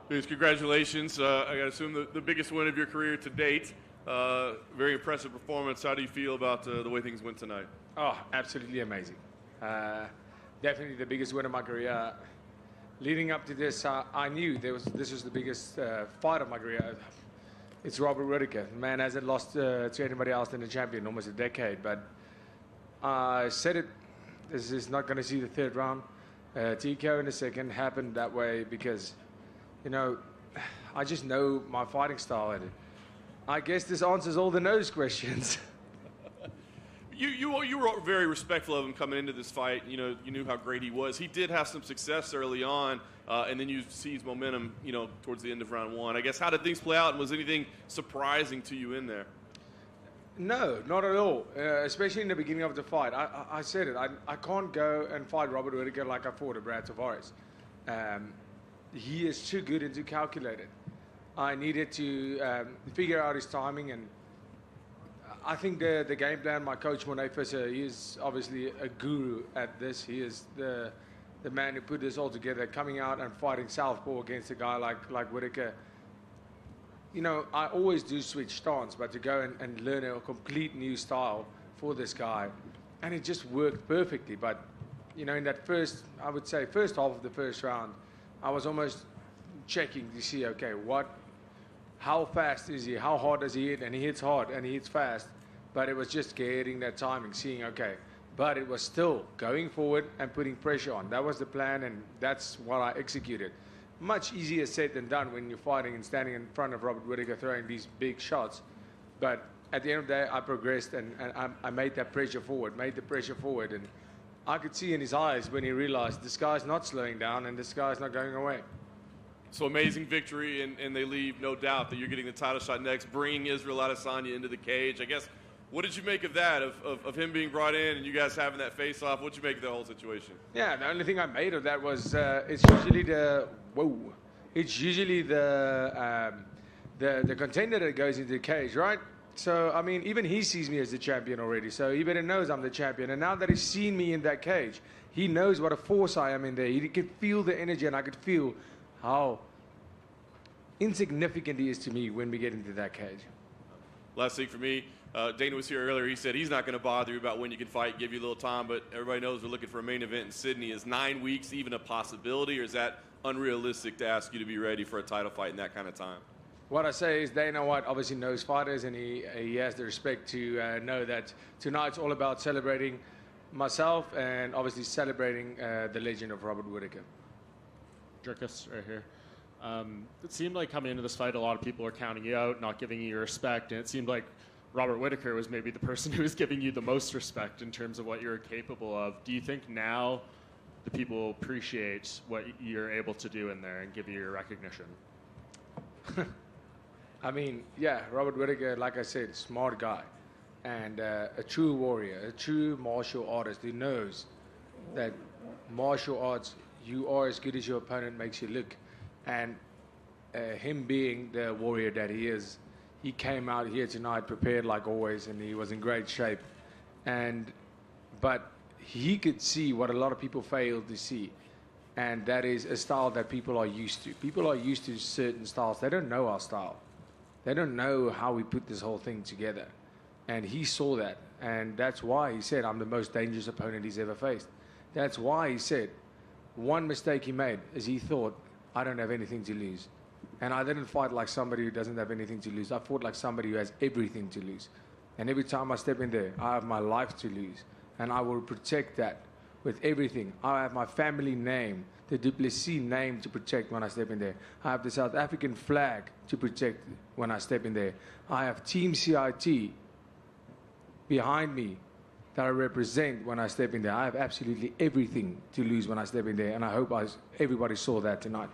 Please, congratulations. I got to assume the biggest win of your career to date. Very impressive performance. How do you feel about the way things went tonight? Oh, absolutely amazing. Definitely the biggest win of my career. Leading up to this, I knew this was the biggest fight of my career. It's Robert Whittaker. The man hasn't lost to anybody else than the champion in almost a decade. But I said it, this is not going to see the third round. TKO in the second happened that way because, you know, I just know my fighting style. And I guess this answers all the nose questions. You were very respectful of him coming into this fight. You know, you knew how great he was. He did have some success early on, and then you seized momentum, you know, towards the end of round one. I guess, how did things play out, and was anything surprising to you in there? No, not at all, especially in the beginning of the fight. I said it. I can't go and fight Robert Whittaker like I fought a Brad Tavares. He is too good and too calculated. I needed to figure out his timing, and I think the game plan, my coach, Monet Visser, he is obviously a guru at this. He is the man who put this all together, coming out and fighting southpaw against a guy like Whittaker. You know, I always do switch stance, but to go and learn a complete new style for this guy, and it just worked perfectly. But, you know, in that first half of the first round, I was almost checking to see, okay, how fast is he? How hard does he hit? And he hits hard and he hits fast. But it was just getting that timing, seeing, okay. But it was still going forward and putting pressure on. That was the plan, and that's what I executed. Much easier said than done when you're fighting and standing in front of Robert Whittaker throwing these big shots. But at the end of the day, I progressed and I made that pressure forward, and I could see in his eyes when he realized this guy's not slowing down and this guy's not going away. So amazing victory, and they leave no doubt that you're getting the title shot next, bringing Israel Adesanya into the cage. I guess, what did you make of that, of him being brought in and you guys having that face-off? What did you make of the whole situation? Yeah, the only thing I made of that was it's usually the contender that goes into the cage, right? So, I mean, even he sees me as the champion already, so he better knows I'm the champion. And now that he's seen me in that cage, he knows what a force I am in there. He could feel the energy, and I could feel how insignificant he is to me when we get into that cage. Last thing for me, Dana was here earlier. He said he's not going to bother you about when you can fight, give you a little time, but everybody knows we're looking for a main event in Sydney. Is 9 weeks even a possibility, or is that unrealistic to ask you to be ready for a title fight in that kind of time? What I say is Dana White obviously knows fighters, and he has the respect to know that tonight's all about celebrating myself and obviously celebrating the legend of Robert Whittaker. Dricus right here. It seemed like coming into this fight, a lot of people were counting you out, not giving you your respect, and it seemed like Robert Whittaker was maybe the person who was giving you the most respect in terms of what you're capable of. Do you think now the people appreciate what you're able to do in there and give you your recognition? I mean, yeah, Robert Whittaker, like I said, smart guy, and a true warrior, a true martial artist who knows that martial arts, you are as good as your opponent makes you look. And him being the warrior that he is, he came out here tonight prepared like always, and he was in great shape. But he could see what a lot of people fail to see, and that is a style that people are used to. People are used to certain styles. They don't know our style. They don't know how we put this whole thing together. And he saw that, and that's why he said, I'm the most dangerous opponent he's ever faced. That's why he said, one mistake he made is he thought, I don't have anything to lose. And I didn't fight like somebody who doesn't have anything to lose. I fought like somebody who has everything to lose. And every time I step in there, I have my life to lose. And I will protect that with everything. I have my family name, the Du Plessis name to protect when I step in there. I have the South African flag to protect when I step in there. I have Team CIT behind me that I represent when I step in there. I have absolutely everything to lose when I step in there, and I hope everybody saw that tonight.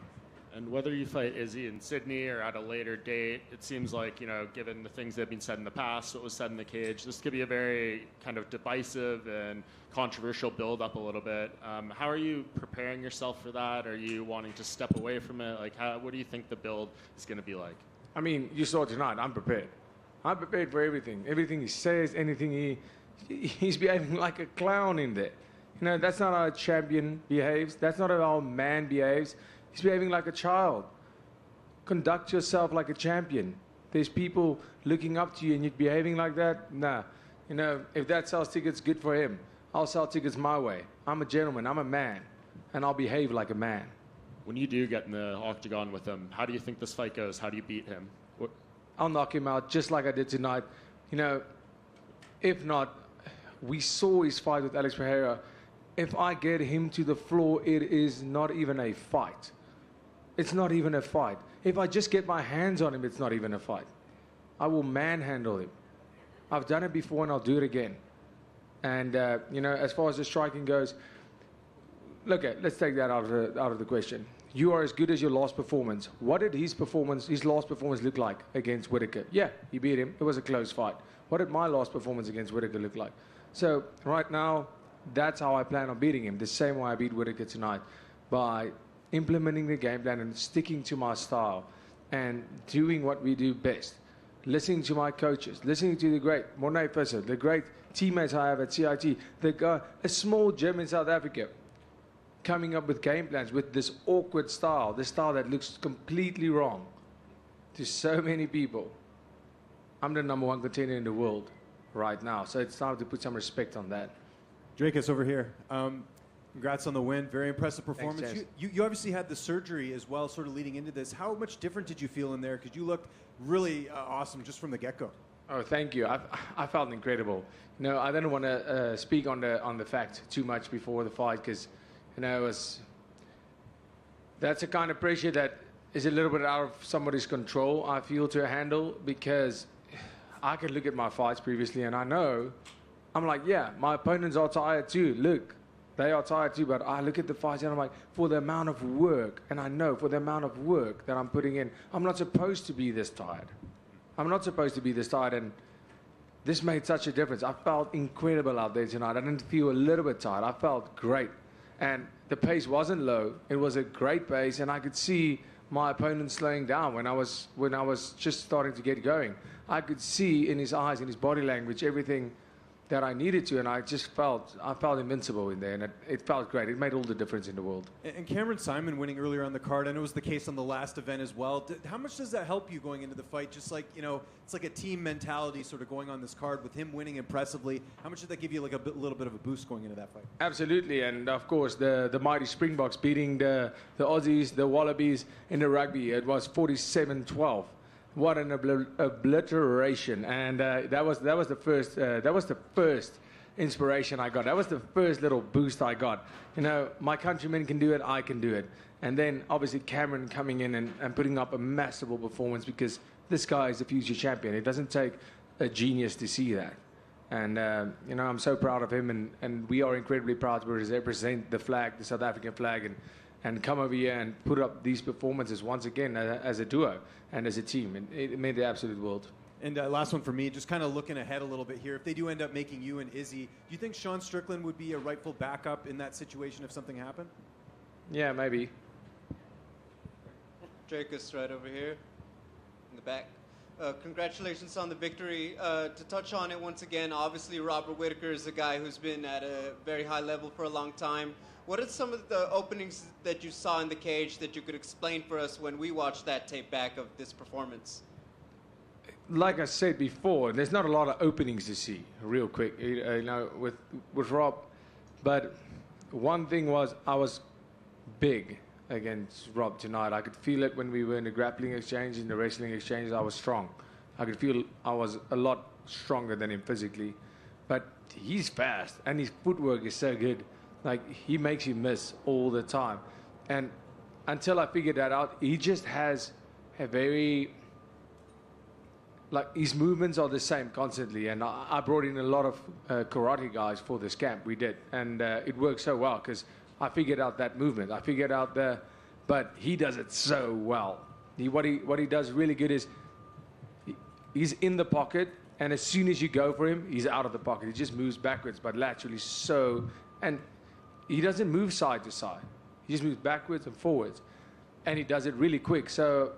And whether you fight Izzy in Sydney or at a later date, it seems like, you know, given the things that have been said in the past, what was said in the cage, this could be a very kind of divisive and controversial build-up a little bit. How are you preparing yourself for that? Are you wanting to step away from it? Like, what do you think the build is going to be like? I mean, you saw tonight, I'm prepared. I'm prepared for everything. Everything he says, anything he's behaving like a clown in there. You know, that's not how a champion behaves. That's not how a man behaves. He's behaving like a child. conduct yourself like a champion. There's people looking up to you and you're behaving like that? Nah. You know, if that sells tickets, good for him. I'll sell tickets my way. I'm a gentleman. I'm a man. And I'll behave like a man. When you do get in the octagon with him, how do you think this fight goes? How do you beat him? I'll knock him out just like I did tonight. You know, if not, we saw his fight with Alex Pereira. If I get him to the floor, it is not even a fight. It's not even a fight. If I just get my hands on him, it's not even a fight. I will manhandle him. I've done it before and I'll do it again. And, you know, as far as the striking goes, let's take that out of the question. You are as good as your last performance. What did his last performance look like against Whittaker? Yeah, he beat him. It was a close fight. What did my last performance against Whittaker look like? So right now, that's how I plan on beating him. The same way I beat Whittaker tonight, by implementing the game plan and sticking to my style and doing what we do best. Listening to my coaches, listening to the great Mornay Visser, the great teammates I have at CIT, a small gym in South Africa, coming up with game plans with this awkward style, this style that looks completely wrong to so many people. I'm the #1 contender in the world right now, so it's time to put some respect on that. Dricus, over here. Congrats on the win. Very impressive performance. Thanks, you obviously had the surgery as well, sort of leading into this. How much different did you feel in there? Because you looked really awesome just from the get-go. Oh, thank you. I felt incredible. You know, I don't want to speak on the fact too much before the fight because, you know, that's a kind of pressure that is a little bit out of somebody's control, I feel, to handle, because I could look at my fights previously and I know, I'm like, yeah, my opponents are tired too. Look, they are tired too, but I look at the fights and I'm like, for the amount of work, and I know for the amount of work that I'm putting in, I'm not supposed to be this tired. I'm not supposed to be this tired, and this made such a difference. I felt incredible out there tonight. I didn't feel a little bit tired. I felt great. And the pace wasn't low. It was a great pace, and I could see my opponent slowing down when I was just starting to get going. I could see in his eyes, in his body language, everything that I needed to, and I felt invincible in there, and it felt great. It made all the difference in the world. And Cameron Simon winning earlier on the card, I know it was the case on the last event as well. How much does that help you going into the fight? Just like, you know, it's like a team mentality sort of going on this card with him winning impressively. How much did that give you like a little bit of a boost going into that fight? Absolutely, and of course the mighty Springboks beating the Aussies, the Wallabies in the rugby. It was 47-12. What an obliteration! And that was the first inspiration I got. That was the first little boost I got. You know, my countrymen can do it, I can do it. And then obviously Cameron coming in and putting up a masterful performance, because this guy is the future champion. It doesn't take a genius to see that. And you know, I'm so proud of him, and we are incredibly proud to represent the flag, the South African flag, and come over here and put up these performances once again as a duo and as a team. And it made the absolute world. And last one for me, just kind of looking ahead a little bit here. If they do end up making you and Izzy, do you think Sean Strickland would be a rightful backup in that situation if something happened? Yeah, maybe. Dricus right over here in the back. Congratulations on the victory. To touch on it once again, obviously Robert Whittaker is a guy who's been at a very high level for a long time. What are some of the openings that you saw in the cage that you could explain for us when we watched that tape back of this performance? Like I said before, there's not a lot of openings to see, real quick, you know, with Rob. But one thing was, I was big against Rob tonight. I could feel it when we were in the grappling exchange, in the wrestling exchange. I was strong. I could feel I was a lot stronger than him physically. But he's fast, and his footwork is so good. Like, he makes you miss all the time. And until I figured that out, he just has a very, like, his movements are the same constantly. And I brought in a lot of karate guys for this camp. We did. And it worked so well because I figured out that movement. I figured out but he does it so well. What he does really good is he's in the pocket, and as soon as you go for him, he's out of the pocket. He just moves backwards, but laterally and he doesn't move side to side. He just moves backwards and forwards, and he does it really quick. So,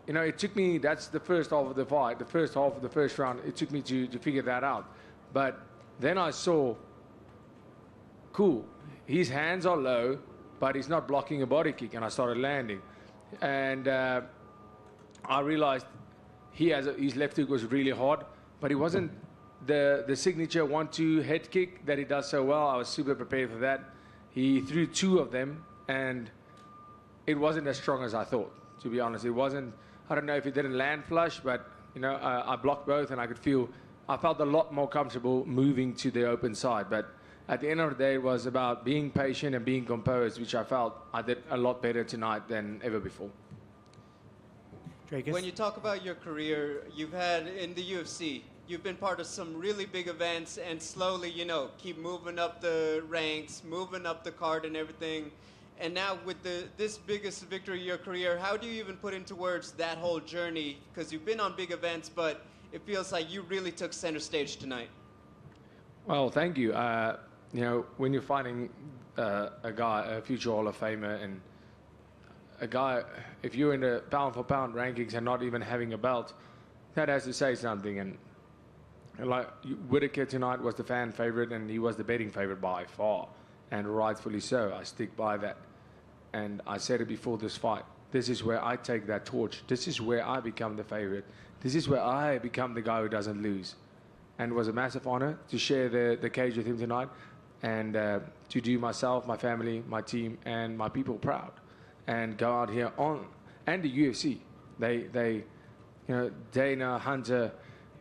you know, it took me, that's the first half of the fight, the first half of the first round, it took me to figure that out. But then I saw, cool, his hands are low, but he's not blocking a body kick, and I started landing. And I realized his left hook was really hard, but it wasn't the signature 1-2 head kick that he does so well. I was super prepared for that. He threw 2 of them, and it wasn't as strong as I thought, to be honest. It wasn't, I don't know if it didn't land flush, but I blocked both, and I felt a lot more comfortable moving to the open side. But at the end of the day, it was about being patient and being composed, which I felt I did a lot better tonight than ever before. Dricus? When you talk about your career, you've had in the UFC, you've been part of some really big events and slowly, keep moving up the ranks, moving up the card and everything. And now with this biggest victory of your career, how do you even put into words that whole journey? Because you've been on big events, but it feels like you really took center stage tonight. Well, thank you. When you're fighting a guy, a future Hall of Famer, and a guy, if you're in the pound-for-pound rankings and not even having a belt, that has to say something. And like Whittaker tonight was the fan favorite, and he was the betting favorite by far, and rightfully so. I stick by that. And I said it before this fight. This is where I take that torch. This is where I become the favorite. This is where I become the guy who doesn't lose. And it was a massive honor to share the cage with him tonight, and to do myself, my family, my team, and my people proud, and go out here and the UFC. They Dana, Hunter,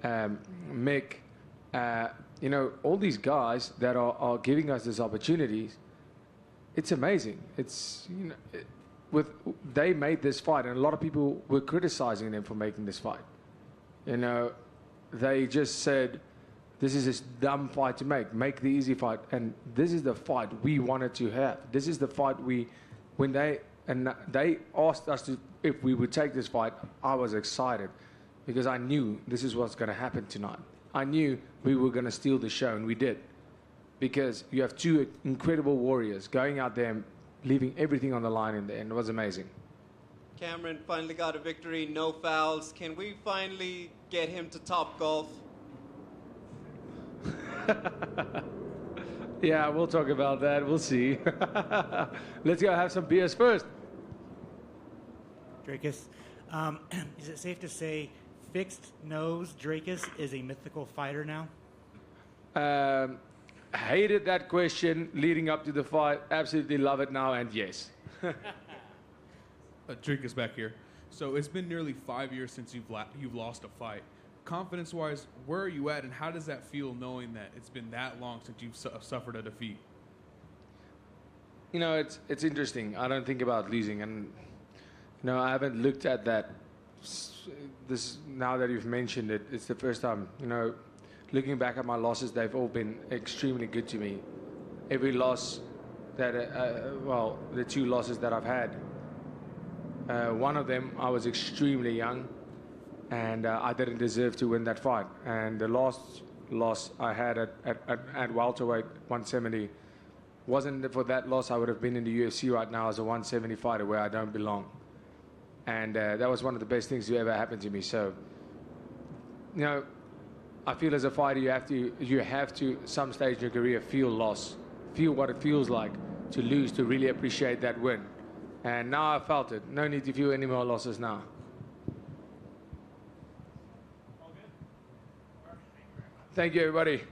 Mick, all these guys that are giving us these opportunities. It's amazing. It's they made this fight, and a lot of people were criticizing them for making this fight. They just said, this is a dumb fight to make the easy fight. And this is the fight we wanted to have. This is the fight when they asked us if we would take this fight, I was excited because I knew this is what's going to happen tonight. I knew we were going to steal the show, and we did. Because you have 2 incredible warriors going out there and leaving everything on the line in there, and it was amazing. Cameron finally got a victory, no fouls. Can we finally get him to Top Golf? Yeah, we'll talk about that. We'll see. Let's go have some beers first. Dricus, is it safe to say fixed nose Dricus is a mythical fighter now? Hated that question leading up to the fight. Absolutely love it now, and yes. Dricus back here. So it's been nearly 5 years since you've lost a fight. Confidence-wise, where are you at, and how does that feel knowing that it's been that long since you've suffered a defeat? It's interesting. I don't think about losing, and I haven't looked at that. Now that you've mentioned it, it's the first time. Looking back at my losses, they've all been extremely good to me. Every loss that, the 2 losses that I've had, one of them I was extremely young, and I didn't deserve to win that fight. And the last loss I had at welterweight 170, wasn't for that loss, I would have been in the UFC right now as a 170 fighter where I don't belong. And that was one of the best things to ever happen to me. So, I feel as a fighter, you have to some stage in your career feel loss, feel what it feels like to lose, to really appreciate that win. And now I felt it. No need to feel any more losses now. Thank you, everybody.